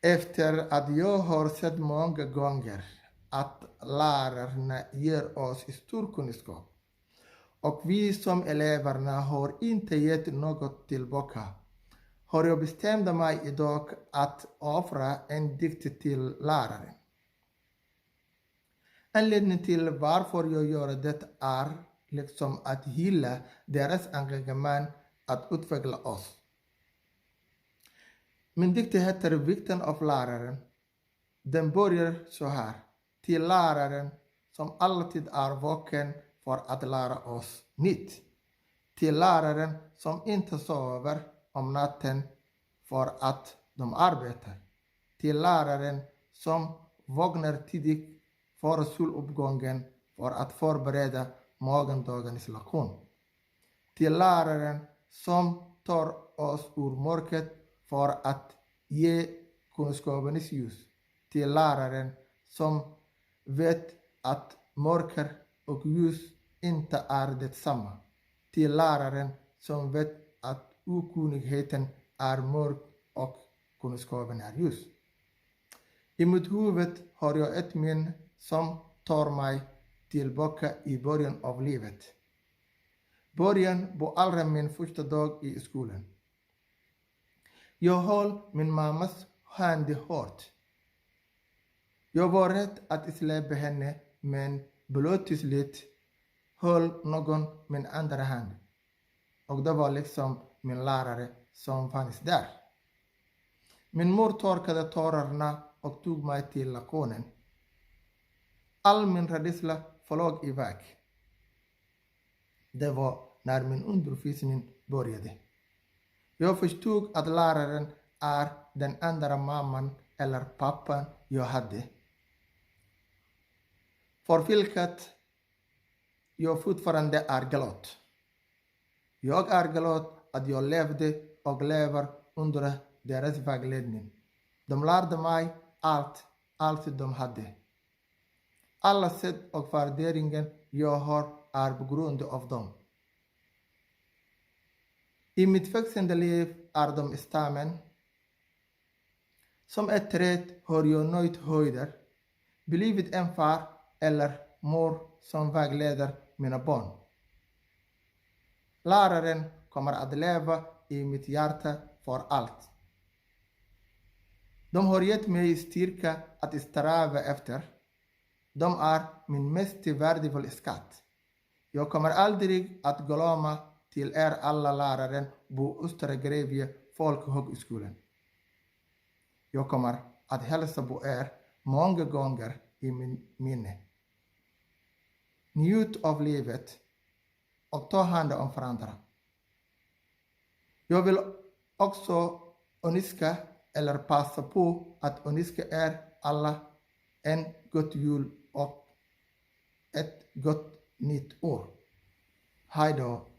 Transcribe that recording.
Efter att jag har sett många gånger att lärarna ger oss stor kunskap och vi som eleverna har inte gett något tillbaka, har jag bestämt mig idag att offra en dikt till läraren. Anledningen till varför jag gör det är liksom att hylla deras engagemang att utveckla oss. Min dikt heter Vikten av läraren. Den börjar så här. Till läraren som alltid är vaken för att lära oss nytt. Till läraren som inte sover om natten för att de arbetar. Till läraren som vaknar tidigt före soluppgången för att förbereda morgondagens lektion. Till läraren som tar oss ur mörkret för att ge kunskapens ljus. Till läraren som vet att mörker och ljus inte är detsamma. Till läraren som vet att okunnigheten är mörk och kunskapen är ljus. I mitt huvud har jag ett minne som tar mig tillbaka i början av livet. Början på allra min första dag i skolan. Jag höll min mammas hand hårt. Jag var rädd att släppa henne, men plötsligt höll någon min andra hand. Och det var liksom min lärare som fanns där. Min mor torkade tårarna och tog mig till lektionen. All min rädsla flög iväg. Det var när min undervisning började. Jag förstod att läraren är den andra mamman eller pappan jag hade. För vilket jag fortfarande är glad. Jag är glad att jag levde och lever under deras vägledning. De lärde mig allt de hade. Alla sätt och värderingar jag har är på grund av dem. I mitt växande liv är de stammen. Som ett träd har jag nöjt höjder, blivit en far eller mor som vägleder mina barn. Läraren kommer att leva i mitt hjärta för allt. De har gett mig styrka att sträva efter. De är min mest värdefulla skatt. Jag kommer aldrig att glömma till er alla lärare på Östra Grevie folkhögskolan. Jag kommer att hälsa på er många gånger i min minne. Njut av livet och ta hand om varandra. Jag vill också önska eller passa på att önska er alla en god jul och ett gott nytt år. Hej då!